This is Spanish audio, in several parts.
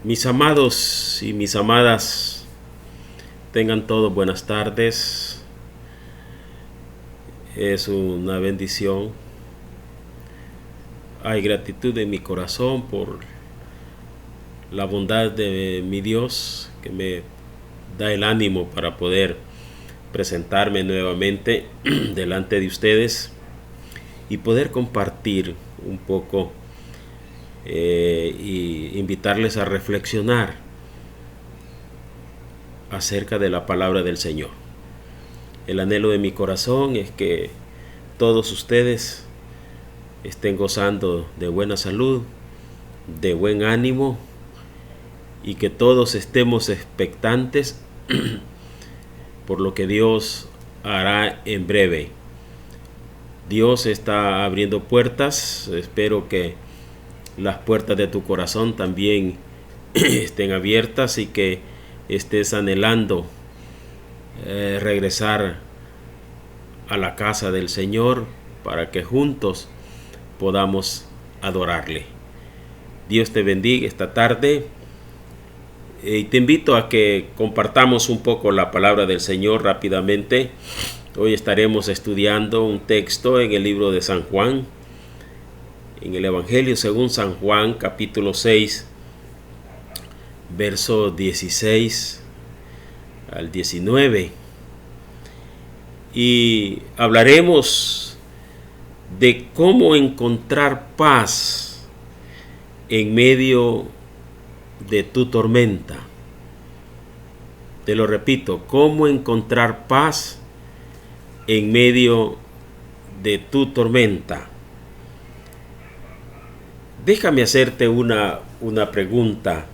Mis amados y mis amadas, tengan todos buenas tardes. Es una bendición. Hay gratitud en mi corazón por la bondad de mi Dios que me da el ánimo para poder presentarme nuevamente delante de ustedes y poder compartir un poco y invitarles a reflexionar acerca de la palabra del Señor. El anhelo de mi corazón es que todos ustedes estén gozando de buena salud, de buen ánimo, y que todos estemos expectantes por lo que Dios hará en breve. Dios está abriendo puertas. Espero que las puertas de tu corazón también estén abiertas y que estés anhelando regresar a la casa del Señor para que juntos podamos adorarle. Dios te bendiga esta tarde y te invito a que compartamos un poco la palabra del Señor rápidamente. Hoy estaremos estudiando un texto en el libro de San Juan, en el Evangelio según San Juan, capítulo 6, verso 16 al 19. Y hablaremos de cómo encontrar paz en medio de tu tormenta. Te lo repito, cómo encontrar paz en medio de tu tormenta. Déjame hacerte una pregunta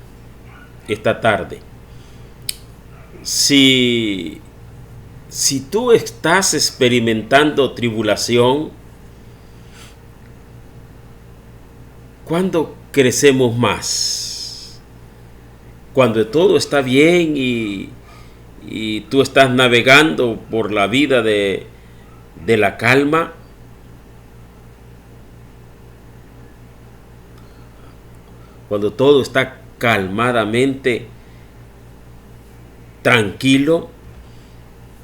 esta tarde. Si tú estás experimentando tribulación, ¿cuándo crecemos más? Cuando todo está bien y tú estás navegando por la vida de la calma. Cuando todo está calmadamente tranquilo,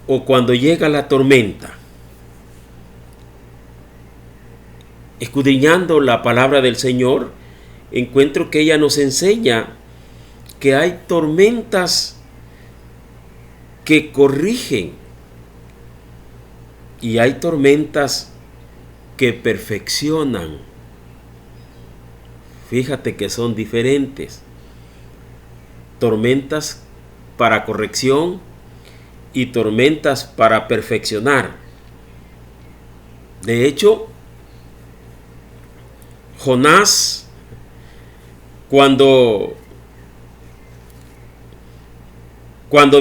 o cuando llega la tormenta. Escudriñando la palabra del Señor, encuentro que ella nos enseña que hay tormentas que corrigen y hay tormentas que perfeccionan. Fíjate que son diferentes. Tormentas para corrección y tormentas para perfeccionar. De hecho, Jonás, cuando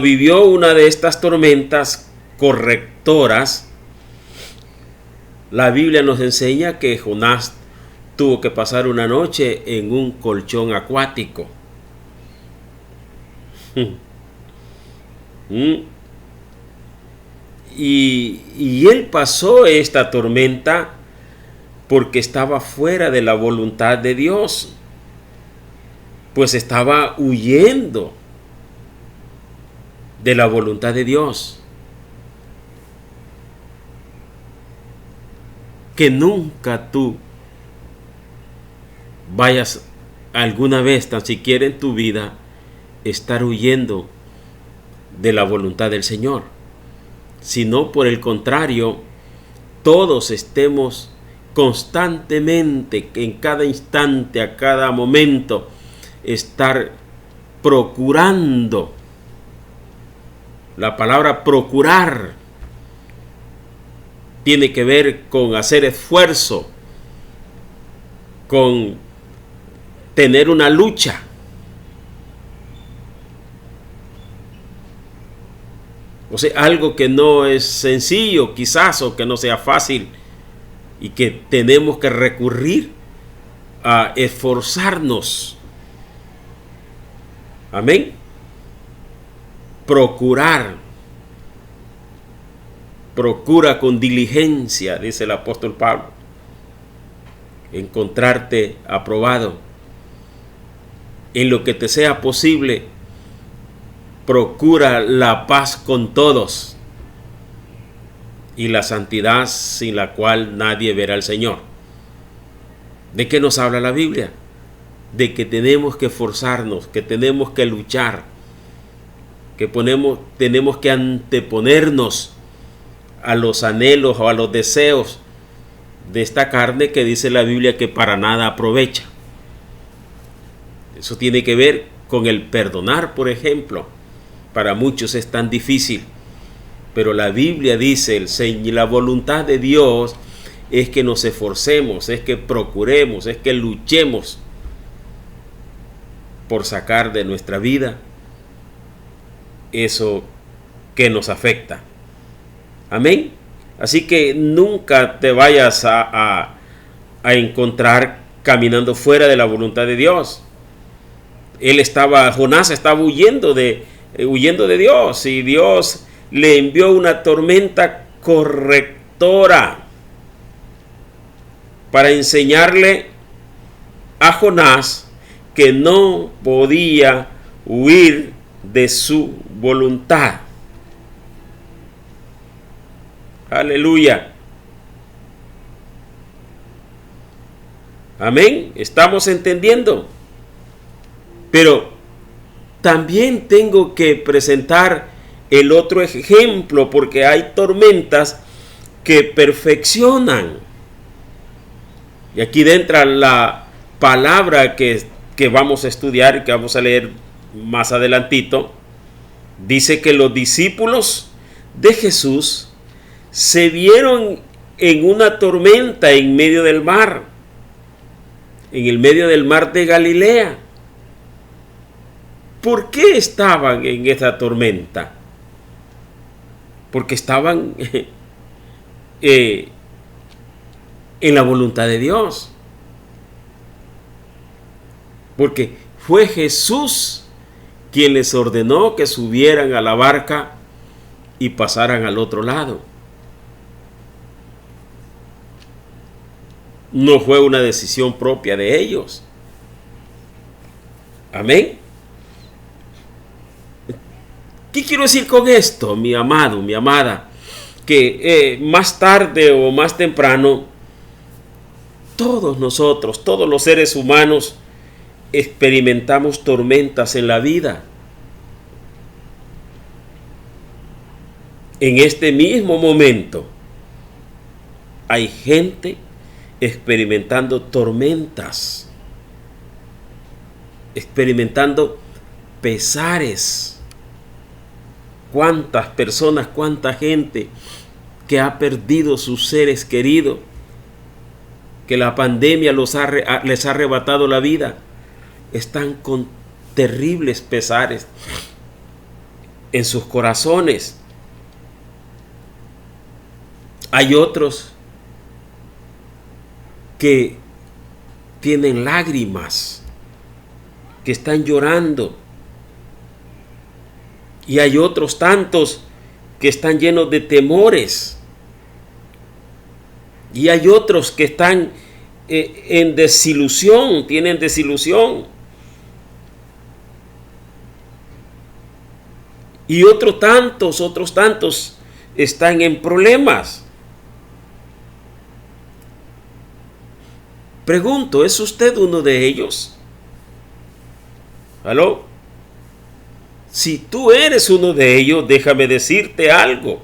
vivió una de estas tormentas correctoras, la Biblia nos enseña que Jonás tuvo que pasar una noche en un colchón acuático. Y él pasó esta tormenta porque estaba fuera de la voluntad de Dios, pues estaba huyendo de la voluntad de Dios. Que nunca tú vayas alguna vez, tan siquiera en tu vida, estar huyendo de la voluntad del Señor, sino por el contrario, todos estemos constantemente, en cada instante, a cada momento, estar procurando. La palabra procurar tiene que ver con hacer esfuerzo, con tener una lucha. O sea, algo que no es sencillo quizás, o que no sea fácil, y que tenemos que recurrir a esforzarnos. Amén. Procurar. Procura con diligencia, dice el apóstol Pablo, encontrarte aprobado. En lo que te sea posible, procura la paz con todos y la santidad sin la cual nadie verá al Señor. ¿De qué nos habla la Biblia? De que tenemos que esforzarnos, que tenemos que luchar, que tenemos que anteponernos a los anhelos o a los deseos de esta carne que dice la Biblia que para nada aprovecha. Eso tiene que ver con el perdonar, por ejemplo. Para muchos es tan difícil, pero la Biblia dice, la voluntad de Dios es que nos esforcemos, es que procuremos, es que luchemos por sacar de nuestra vida eso que nos afecta. Amén. Así que nunca te vayas a encontrar caminando fuera de la voluntad de Dios. Jonás estaba huyendo de Dios, y Dios le envió una tormenta correctora para enseñarle a Jonás que no podía huir de su voluntad. Aleluya. Amén. ¿Estamos entendiendo? Pero también tengo que presentar el otro ejemplo, porque hay tormentas que perfeccionan. Y aquí entra la palabra que vamos a estudiar y que vamos a leer más adelantito. Dice que los discípulos de Jesús se vieron en una tormenta en medio del mar, en el medio del mar de Galilea. ¿Por qué estaban en esa tormenta? Porque estaban en la voluntad de Dios. Porque fue Jesús quien les ordenó que subieran a la barca y pasaran al otro lado. No fue una decisión propia de ellos. Amén. ¿Qué quiero decir con esto, mi amado, mi amada? Que más tarde o más temprano, todos nosotros, todos los seres humanos, experimentamos tormentas en la vida. En este mismo momento, hay gente experimentando tormentas, experimentando pesares. Cuántas personas, cuánta gente que ha perdido sus seres queridos, que la pandemia les ha arrebatado la vida, están con terribles pesares en sus corazones. Hay otros que tienen lágrimas, que están llorando. Y hay otros tantos que están llenos de temores. Y hay otros que están en desilusión, tienen desilusión. Y otros tantos están en problemas. Pregunto, ¿es usted uno de ellos? ¿Aló? Si tú eres uno de ellos, déjame decirte algo.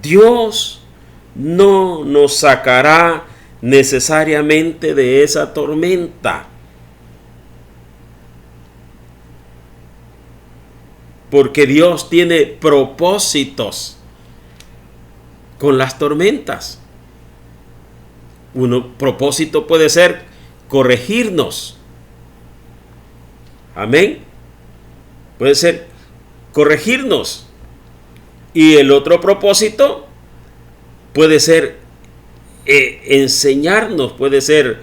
Dios no nos sacará necesariamente de esa tormenta. Porque Dios tiene propósitos con las tormentas. Un propósito puede ser corregirnos. Amén. Puede ser corregirnos. Y el otro propósito puede ser enseñarnos, puede ser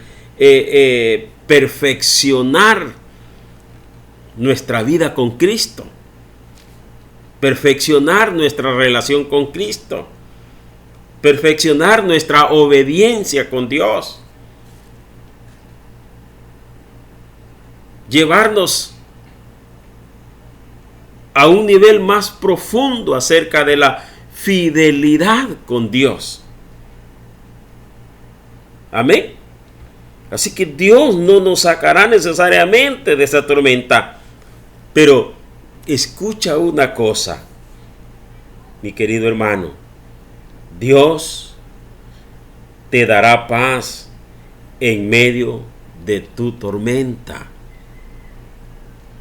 perfeccionar nuestra vida con Cristo, perfeccionar nuestra relación con Cristo, perfeccionar nuestra obediencia con Dios. llevarnos a un nivel más profundo acerca de la fidelidad con Dios. Amén. Así que Dios no nos sacará necesariamente de esa tormenta. Pero escucha una cosa, mi querido hermano. Dios te dará paz en medio de tu tormenta.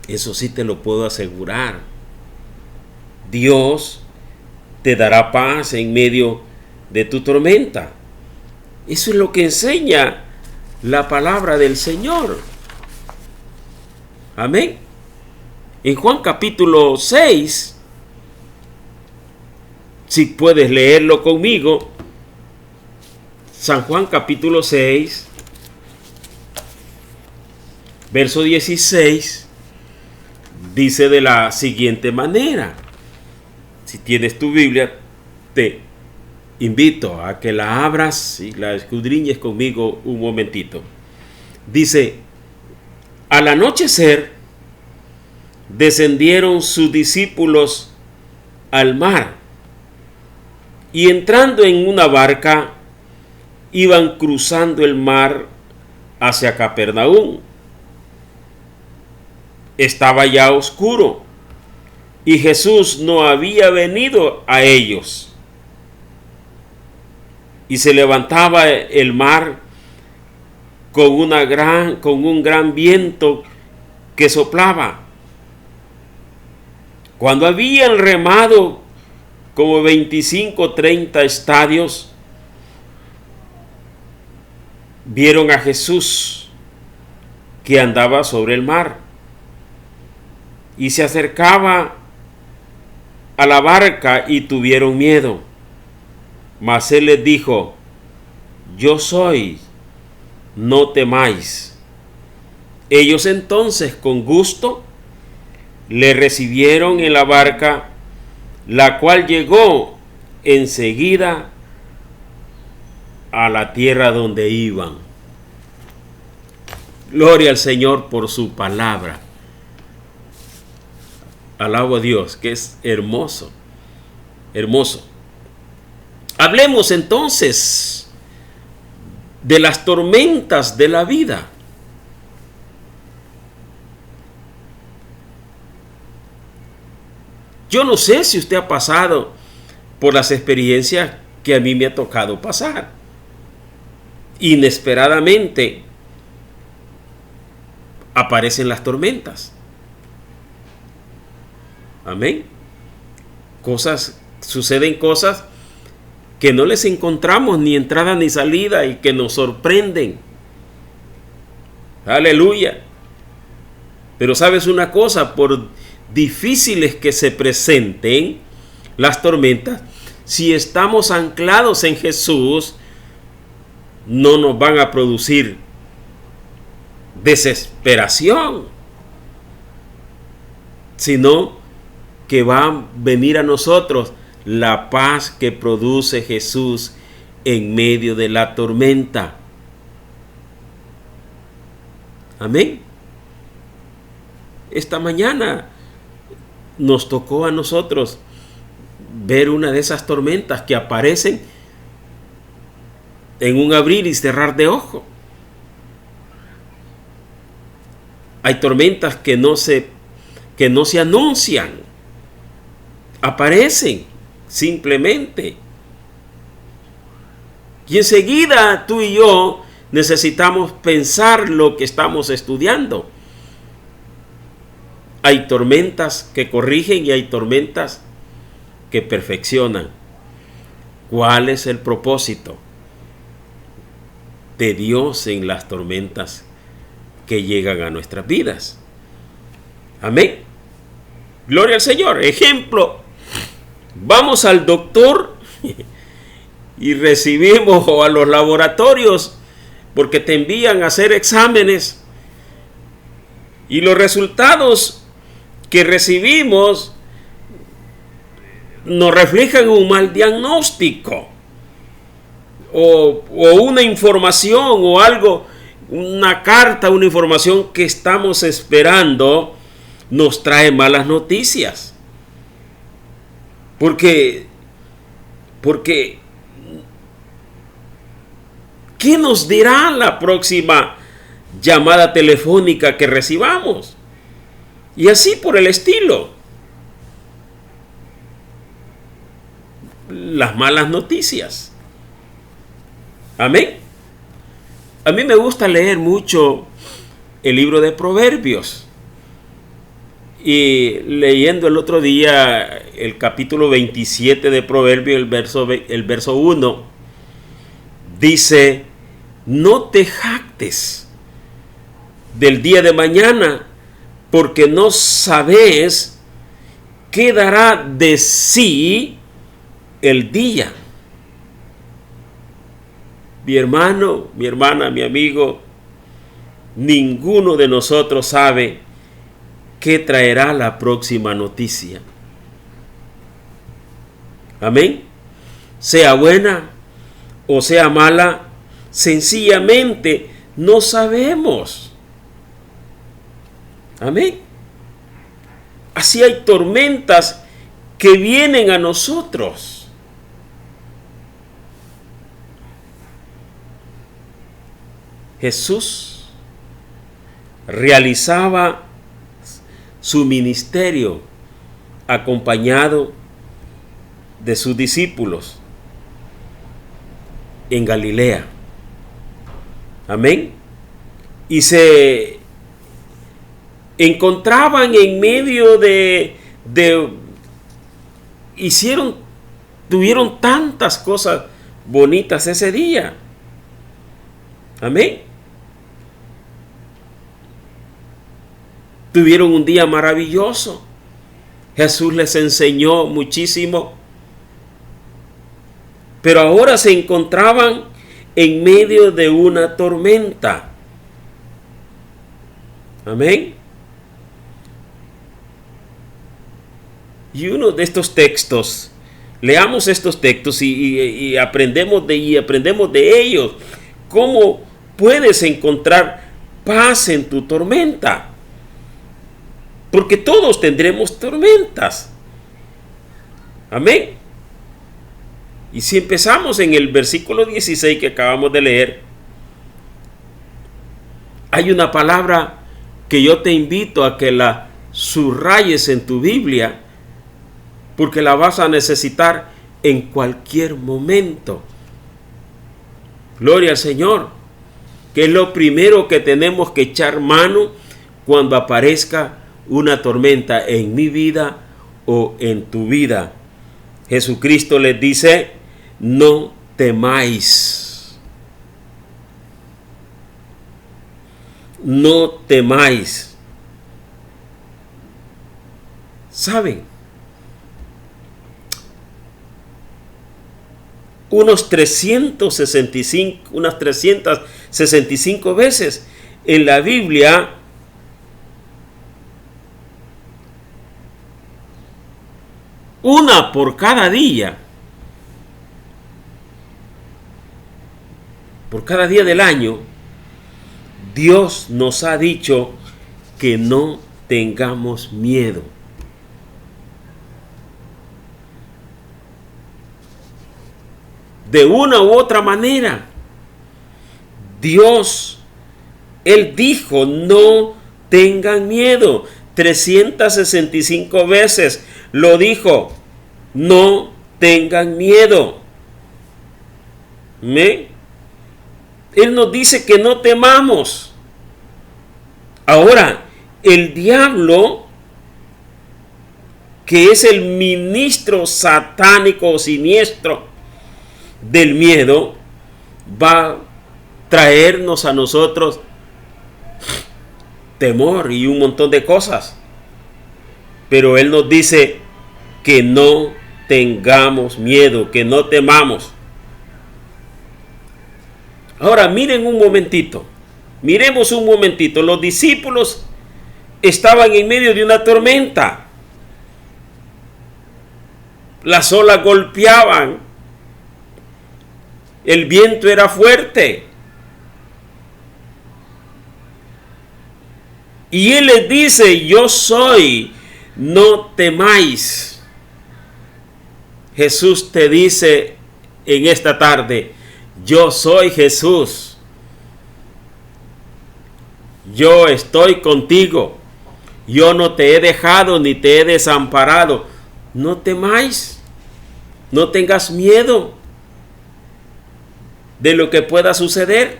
Eso sí te lo puedo asegurar. Dios te dará paz en medio de tu tormenta. Eso es lo que enseña la palabra del Señor. Amén. En Juan capítulo 6, si puedes leerlo conmigo, San Juan capítulo 6, verso 16, dice de la siguiente manera. Si tienes tu Biblia, te invito a que la abras y la escudriñes conmigo un momentito. Dice: al anochecer descendieron sus discípulos al mar y entrando en una barca iban cruzando el mar hacia Capernaum. Estaba ya oscuro y Jesús no había venido a ellos. Y se levantaba el mar con un gran viento que soplaba. Cuando habían remado como 25, 30 estadios, vieron a Jesús que andaba sobre el mar y se acercaba a la barca y tuvieron miedo. Mas él les dijo: yo soy, no temáis. Ellos entonces con gusto le recibieron en la barca, la cual llegó enseguida a la tierra donde iban. Gloria al Señor por su palabra. Alabo a Dios, que es hermoso, hermoso. Hablemos entonces de las tormentas de la vida. Yo no sé si usted ha pasado por las experiencias que a mí me ha tocado pasar. Inesperadamente aparecen las tormentas. Amén. Suceden cosas que no les encontramos ni entrada ni salida y que nos sorprenden. Aleluya. Pero sabes una cosa, por difíciles que se presenten las tormentas, si estamos anclados en Jesús, no nos van a producir desesperación, sino que va a venir a nosotros la paz que produce Jesús en medio de la tormenta. Amén. Esta mañana nos tocó a nosotros ver una de esas tormentas que aparecen en un abrir y cerrar de ojo. Hay tormentas que no se anuncian, aparecen simplemente. Y enseguida tú y yo necesitamos pensar lo que estamos estudiando. Hay tormentas que corrigen y hay tormentas que perfeccionan. ¿Cuál es el propósito de Dios en las tormentas que llegan a nuestras vidas? Amén. Gloria al Señor. Ejemplo, vamos al doctor y recibimos, o a los laboratorios, porque te envían a hacer exámenes, y los resultados que recibimos nos reflejan un mal diagnóstico o una información o algo una carta, una información que estamos esperando, nos trae malas noticias. Porque, ¿qué nos dirá la próxima llamada telefónica que recibamos? Y así por el estilo. Las malas noticias. Amén. A mí me gusta leer mucho el libro de Proverbios. Y leyendo el otro día el capítulo 27 de Proverbios, el verso 1, dice: no te jactes del día de mañana, porque no sabes qué dará de sí el día. Mi hermano, mi hermana, mi amigo, ninguno de nosotros sabe qué traerá la próxima noticia. Amén. Sea buena o sea mala, sencillamente no sabemos. Amén. Así hay tormentas que vienen a nosotros. Jesús realizaba su ministerio acompañado de sus discípulos en Galilea. Amén. Y se encontraban en medio tuvieron tantas cosas bonitas ese día. Amén. Tuvieron un día maravilloso. Jesús les enseñó muchísimo. Pero ahora se encontraban en medio de una tormenta. Amén. Y uno de estos textos, leamos estos textos y aprendemos de ellos. ¿Cómo puedes encontrar paz en tu tormenta? Porque todos tendremos tormentas. Amén. Y si empezamos en el versículo 16 que acabamos de leer, hay una palabra que yo te invito a que la subrayes en tu Biblia, porque la vas a necesitar en cualquier momento. Gloria al Señor, que es lo primero que tenemos que echar mano cuando aparezca una tormenta en mi vida o en tu vida. Jesucristo les dice: no temáis. No temáis. ¿Saben? Unas 365 veces en la Biblia una por cada día. Por cada día del año, Dios nos ha dicho que no tengamos miedo. De una u otra manera, Dios, Él dijo: no tengan miedo. 365 veces lo dijo: no tengan miedo. ¿Me? Él nos dice que no temamos. Ahora, el diablo, que es el ministro satánico o siniestro del miedo, va a traernos a nosotros temor y un montón de cosas. Pero Él nos dice que no tengamos miedo, que no temamos. Ahora miren un momentito, miremos un momentito. Los discípulos estaban en medio de una tormenta. Las olas golpeaban, el viento era fuerte. Y Él les dice, yo soy, no temáis. Jesús te dice en esta tarde, yo soy Jesús. Yo estoy contigo. Yo no te he dejado ni te he desamparado. No temáis. No tengas miedo de lo que pueda suceder.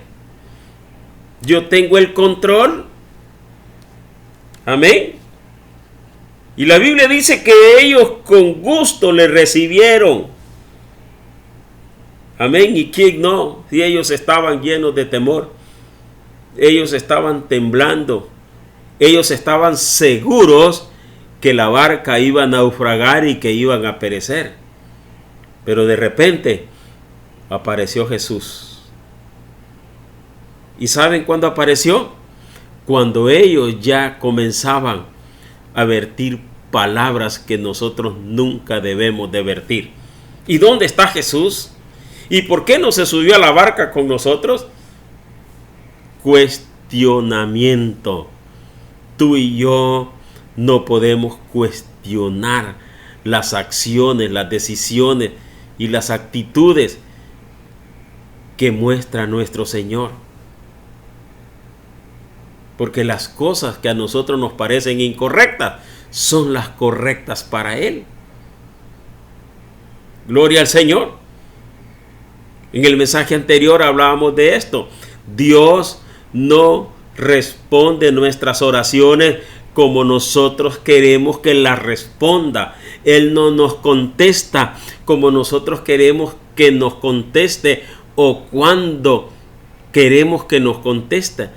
Yo tengo el control. Amén. Y la Biblia dice que ellos con gusto le recibieron. Amén. ¿Y quién no? Si ellos estaban llenos de temor. Ellos estaban temblando. Ellos estaban seguros que la barca iba a naufragar y que iban a perecer. Pero de repente apareció Jesús. ¿Y saben cuándo apareció? Cuando ellos ya comenzaban a vertir palabras que nosotros nunca debemos de vertir. ¿Y dónde está Jesús? ¿Y por qué no se subió a la barca con nosotros? Cuestionamiento. Tú y yo no podemos cuestionar las acciones, las decisiones y las actitudes que muestra nuestro Señor. Porque las cosas que a nosotros nos parecen incorrectas son las correctas para Él. Gloria al Señor. En el mensaje anterior hablábamos de esto. Dios no responde nuestras oraciones como nosotros queremos que las responda. Él no nos contesta como nosotros queremos que nos conteste o cuando queremos que nos conteste.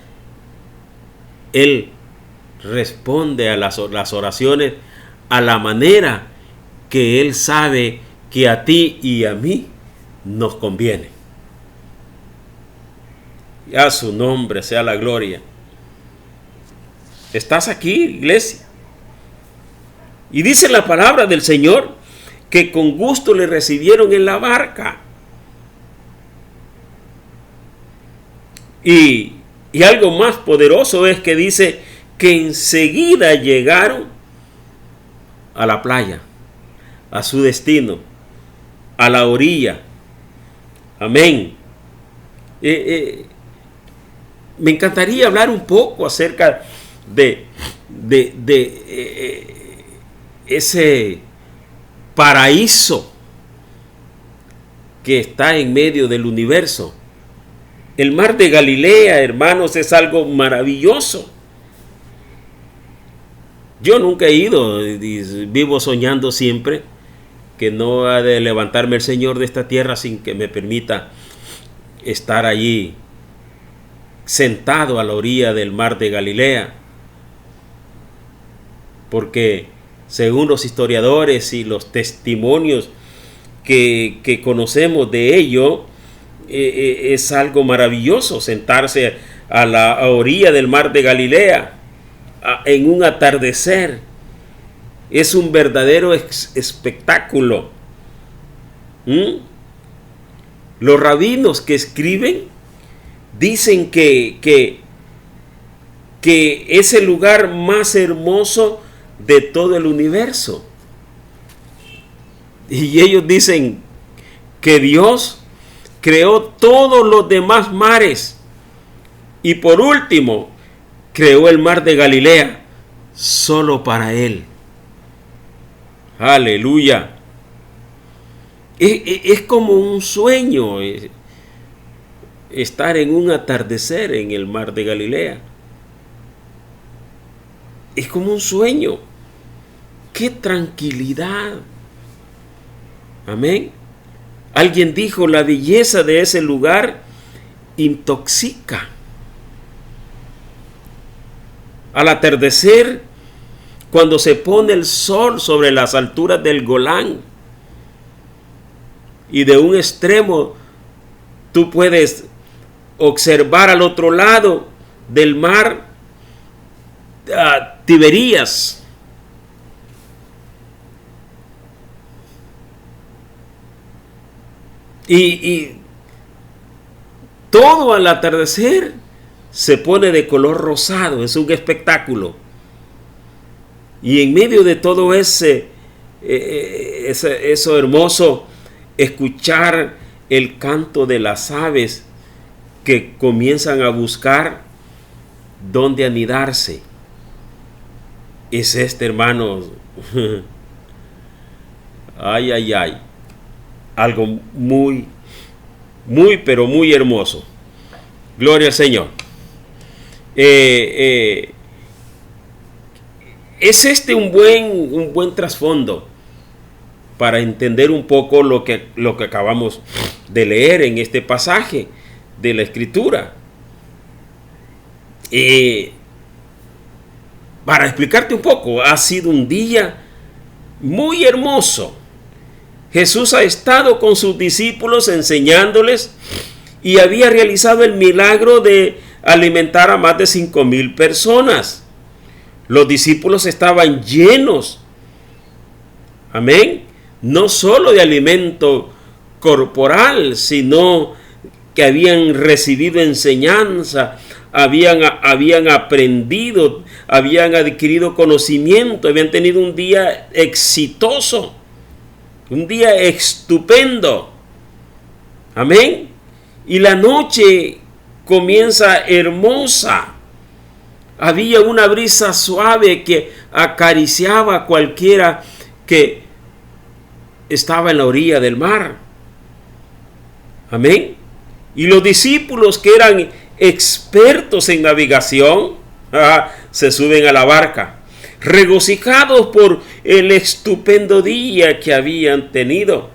Él responde a las oraciones a la manera que Él sabe que a ti y a mí nos conviene. Y a su nombre sea la gloria. ¿Estás aquí, iglesia? Y dice la palabra del Señor que con gusto le recibieron en la barca. Y algo más poderoso es que dice que enseguida llegaron a la playa, a su destino, a la orilla. Amén. Me encantaría hablar un poco acerca de ese paraíso que está en medio del universo. El mar de Galilea, hermanos, es algo maravilloso. Yo nunca he ido y vivo soñando siempre que no ha de levantarme el Señor de esta tierra sin que me permita estar allí sentado a la orilla del mar de Galilea. Porque según los historiadores y los testimonios que conocemos de ello, es algo maravilloso sentarse a la orilla del mar de Galilea en un atardecer. Es un verdadero espectáculo. Los rabinos que escriben dicen que es el lugar más hermoso de todo el universo. Y ellos dicen que Dios creó todos los demás mares y por último creó el mar de Galilea solo para Él. Aleluya. Es como un sueño estar en un atardecer en el mar de Galilea. Es como un sueño. ¡Qué tranquilidad! Amén. Alguien dijo, la belleza de ese lugar intoxica. Al atardecer, cuando se pone el sol sobre las alturas del Golán, y de un extremo tú puedes observar al otro lado del mar Tiberías. Y todo al atardecer se pone de color rosado, es un espectáculo. Y en medio de todo eso hermoso, escuchar el canto de las aves que comienzan a buscar dónde anidarse. Es hermanos, ay, ay, ay, algo muy, muy, pero muy hermoso. Gloria al Señor. Es un buen trasfondo para entender un poco lo que acabamos de leer en este pasaje de la Escritura. Para explicarte un poco, ha sido un día muy hermoso. Jesús ha estado con sus discípulos enseñándoles y había realizado el milagro de alimentar a más de 5,000 personas. Los discípulos estaban llenos, amén, no solo de alimento corporal, sino que habían recibido enseñanza, habían aprendido, habían adquirido conocimiento, habían tenido un día exitoso, un día estupendo, amén. Y la noche comienza hermosa. Había una brisa suave que acariciaba a cualquiera que estaba en la orilla del mar. Amén. Y los discípulos, que eran expertos en navegación, se suben a la barca, regocijados por el estupendo día que habían tenido.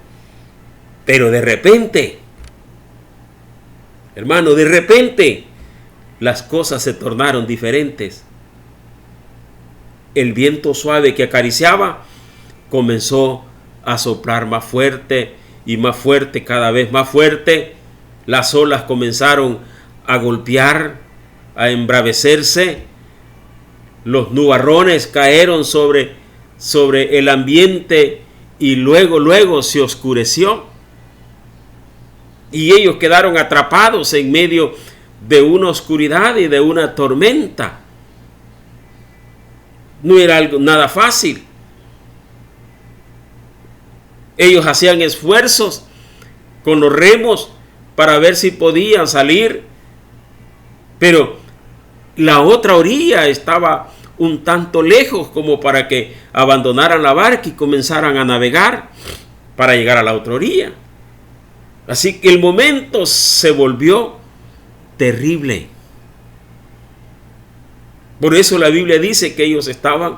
Pero de repente, hermano, de repente, las cosas se tornaron diferentes. El viento suave que acariciaba comenzó a soplar más fuerte y más fuerte, cada vez más fuerte. Las olas comenzaron a golpear, a embravecerse. Los nubarrones cayeron sobre el ambiente y luego se oscureció. Y ellos quedaron atrapados en medio de una oscuridad y de una tormenta. No era nada fácil. Ellos hacían esfuerzos con los remos para ver si podían salir, pero la otra orilla estaba un tanto lejos como para que abandonaran la barca y comenzaran a navegar para llegar a la otra orilla. Así que el momento se volvió terrible. Por eso la Biblia dice que ellos estaban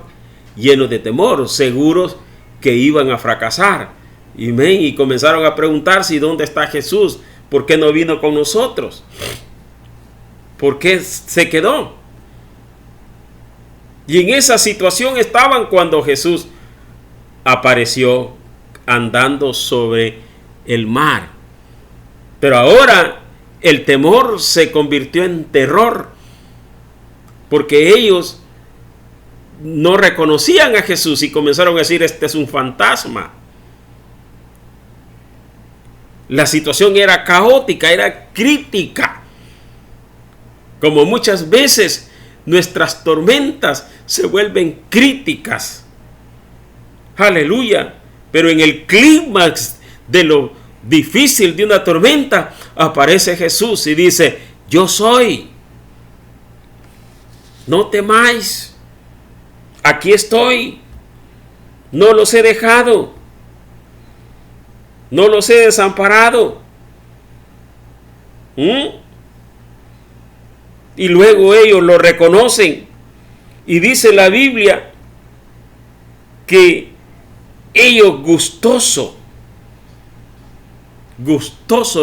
llenos de temor, seguros que iban a fracasar. Y comenzaron a preguntarse: ¿dónde está Jesús? ¿Por qué no vino con nosotros? ¿Por qué se quedó? Y en esa situación estaban cuando Jesús apareció andando sobre el mar. Pero ahora el temor se convirtió en terror, porque ellos no reconocían a Jesús y comenzaron a decir: este es un fantasma. La situación era caótica, era crítica. Como muchas veces nuestras tormentas se vuelven críticas. Aleluya. Pero en el clímax de lo difícil de una tormenta aparece Jesús y dice: yo soy. No temáis. Aquí estoy. No los he dejado. No los he desamparado. Y luego ellos lo reconocen. Y dice la Biblia que ellos gustoso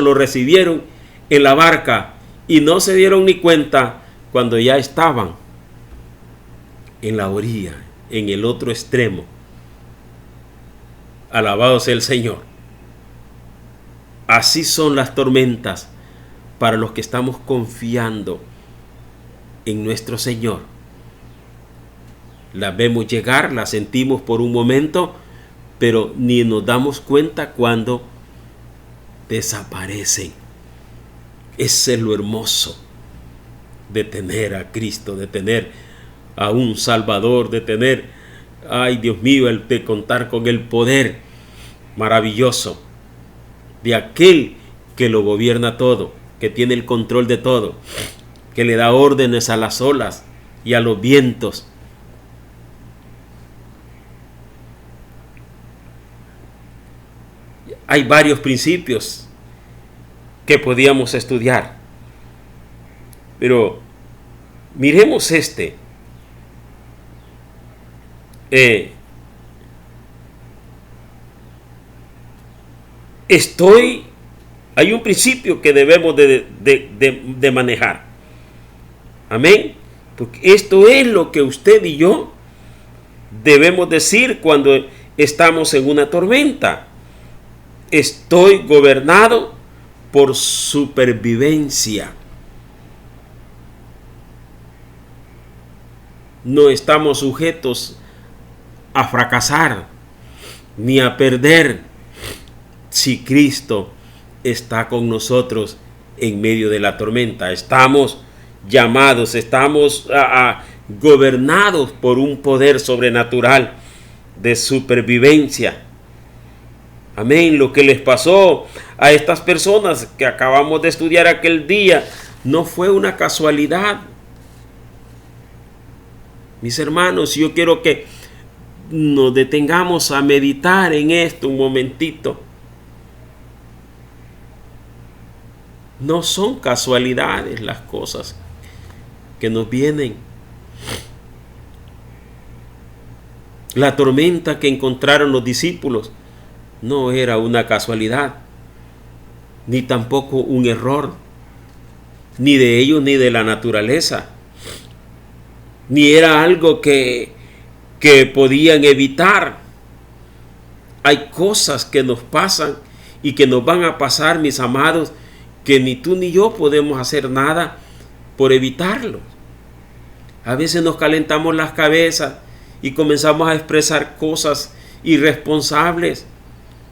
lo recibieron en la barca, y no se dieron ni cuenta cuando ya estaban en la orilla, en el otro extremo. Alabado sea el Señor. Así son las tormentas para los que estamos confiando en nuestro Señor. Las vemos llegar, las sentimos por un momento, pero ni nos damos cuenta cuando desaparecen. Ese es lo hermoso. de tener a Cristo, de tener a un Salvador, de tener, ay Dios mío, de contar con el poder maravilloso de aquel que lo gobierna todo, que tiene el control de todo, que le da órdenes a las olas y a los vientos. Hay varios principios que podíamos estudiar, pero miremos este. Hay un principio que debemos de manejar. Amén. Porque esto es lo que usted y yo debemos decir cuando estamos en una tormenta. Estoy gobernado por supervivencia. No estamos sujetos a fracasar ni a perder si Cristo está con nosotros en medio de la tormenta. Estamos llamados, estamos gobernados por un poder sobrenatural de supervivencia. Amén. Lo que les pasó a estas personas que acabamos de estudiar aquel día no fue una casualidad. Mis hermanos, yo quiero que nos detengamos a meditar en esto un momentito. No son casualidades las cosas que nos vienen. La tormenta que encontraron los discípulos no era una casualidad, ni tampoco un error, ni de ellos ni de la naturaleza, ni era algo que podían evitar. Hay cosas que nos pasan y que nos van a pasar, mis amados, que ni tú ni yo podemos hacer nada por evitarlo. A veces nos calentamos las cabezas y comenzamos a expresar cosas irresponsables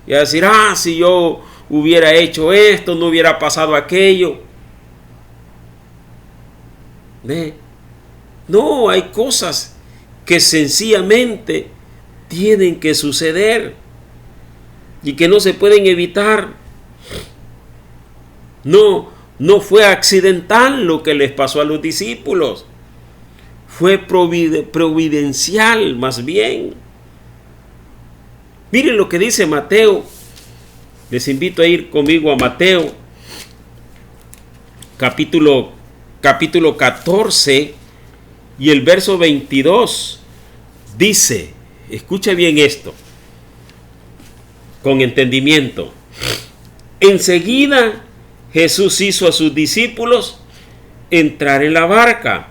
y a decir, si yo hubiera hecho esto, no hubiera pasado aquello. No, hay cosas que sencillamente tienen que suceder y que no se pueden evitar. No fue accidental lo que les pasó a los discípulos. Fue providencial, más bien. Miren lo que dice Mateo. Les invito a ir conmigo a Mateo, capítulo 14 y el verso 22. Dice, escucha bien esto, con entendimiento. Enseguida Jesús hizo a sus discípulos entrar en la barca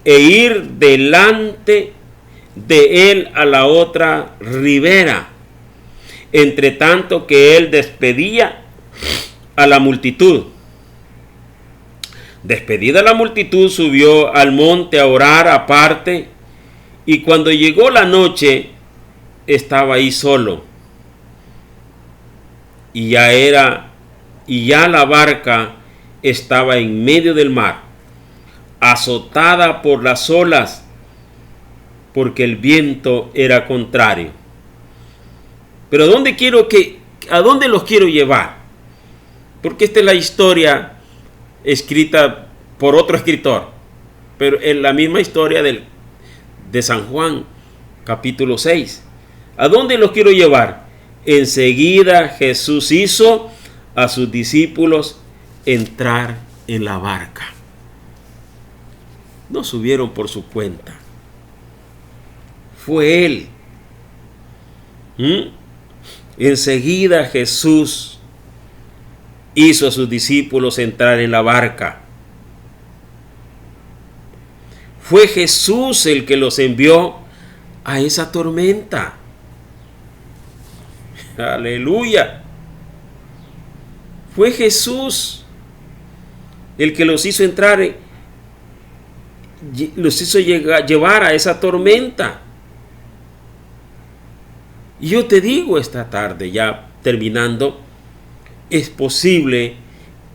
e ir delante de él a la otra ribera, entre tanto que él despedía a la multitud. Despedida la multitud, subió al monte a orar aparte, y cuando llegó la noche, estaba ahí solo. Y ya la barca estaba en medio del mar, azotada por las olas, porque el viento era contrario. Pero ¿a dónde los quiero llevar? Porque esta es la historia escrita por otro escritor, pero es la misma historia de San Juan, capítulo 6. ¿A dónde los quiero llevar? Enseguida Jesús hizo a sus discípulos entrar en la barca. No subieron por su cuenta. Fue Él. Enseguida Jesús hizo a sus discípulos entrar en la barca. Fue Jesús el que los envió a esa tormenta. Aleluya. Fue Jesús el que los hizo entrar, los hizo llevar a esa tormenta. Y yo te digo esta tarde, ya terminando, es posible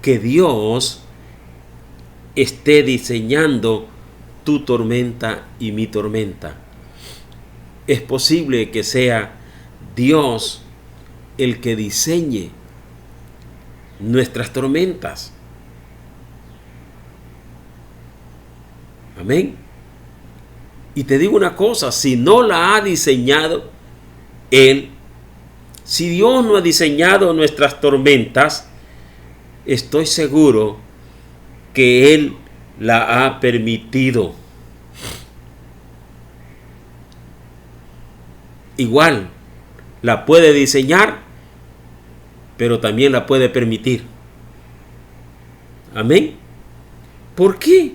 que Dios esté diseñando tu tormenta y mi tormenta. Es posible que sea Dios el que diseñe nuestras tormentas. Amén. Y te digo una cosa, si no la ha diseñado Él, si Dios no ha diseñado nuestras tormentas, estoy seguro que Él la ha permitido. Igual, la puede diseñar, pero también la puede permitir. Amén. ¿Por qué?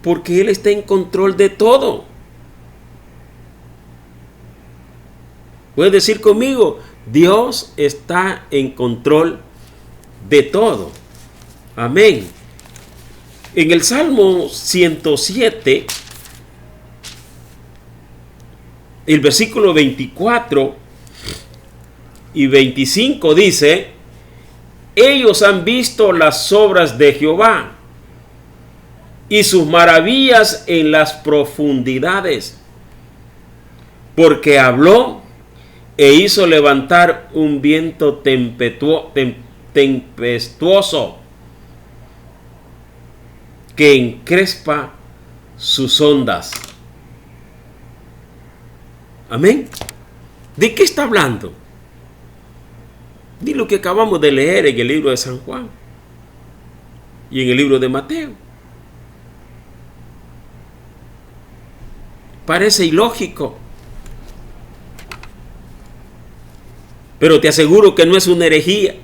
Porque Él está en control de todo. Puedes decir conmigo, Dios está en control de todo. Amén. En el Salmo 107, el versículo 24 y 25 dice: ellos han visto las obras de Jehová y sus maravillas en las profundidades, porque habló e hizo levantar un viento tempestuoso que encrespa sus ondas. Amén. ¿De qué está hablando? De lo que acabamos de leer en el libro de San Juan y en el libro de Mateo. Parece ilógico, pero te aseguro que no es una herejía.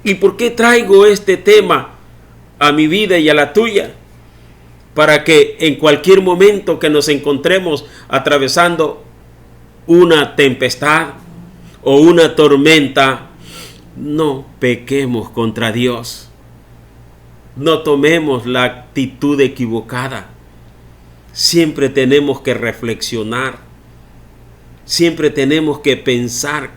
¿Y por qué traigo este tema a mi vida y a la tuya? Para que en cualquier momento que nos encontremos atravesando una tempestad o una tormenta, no pequemos contra Dios. No tomemos la actitud equivocada. Siempre tenemos que reflexionar. Siempre tenemos que pensar.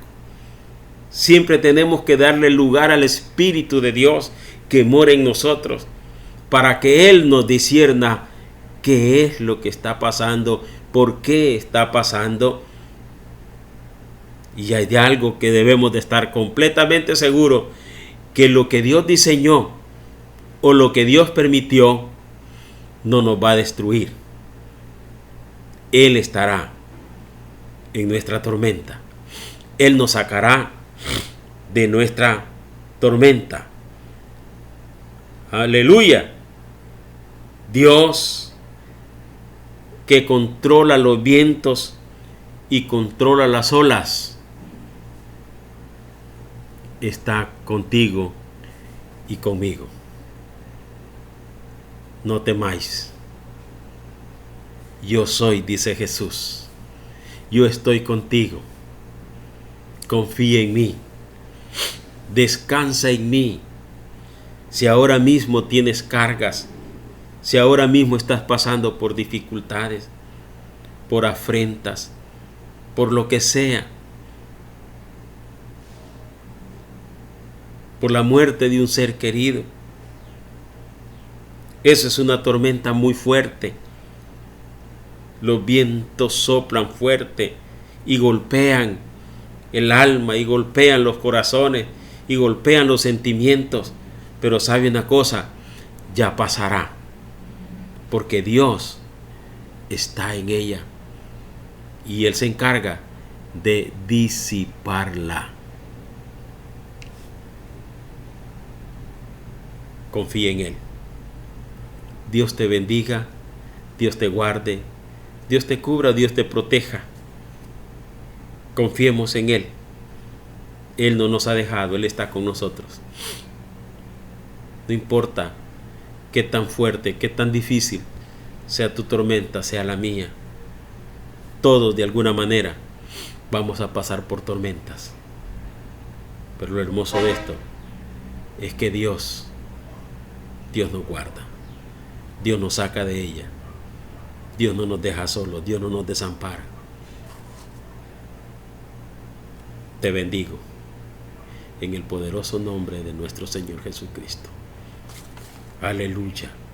Siempre tenemos que darle lugar al Espíritu de Dios que mora en nosotros, para que Él nos discierna qué es lo que está pasando, por qué está pasando. Y hay algo que debemos de estar completamente seguros, que lo que Dios diseñó o lo que Dios permitió no nos va a destruir. Él estará en nuestra tormenta. Él nos sacará de nuestra tormenta. Aleluya. Dios, que controla los vientos y controla las olas, está contigo y conmigo. No temáis. Yo soy, dice Jesús. Yo estoy contigo. Confía en mí. Descansa en mí. Si ahora mismo tienes cargas, si ahora mismo estás pasando por dificultades, por afrentas, por lo que sea, por la muerte de un ser querido, eso es una tormenta muy fuerte. Los vientos soplan fuerte y golpean el alma y golpean los corazones y golpean los sentimientos. Pero sabe una cosa, ya pasará, porque Dios está en ella y Él se encarga de disiparla. Confía en Él. Dios te bendiga, Dios te guarde, Dios te cubra, Dios te proteja. Confiemos en Él. Él no nos ha dejado, Él está con nosotros. No importa qué tan fuerte, qué tan difícil sea tu tormenta, sea la mía. Todos de alguna manera vamos a pasar por tormentas. Pero lo hermoso de esto es que Dios nos guarda. Dios nos saca de ella. Dios no nos deja solos. Dios no nos desampara. Te bendigo en el poderoso nombre de nuestro Señor Jesucristo. Aleluya.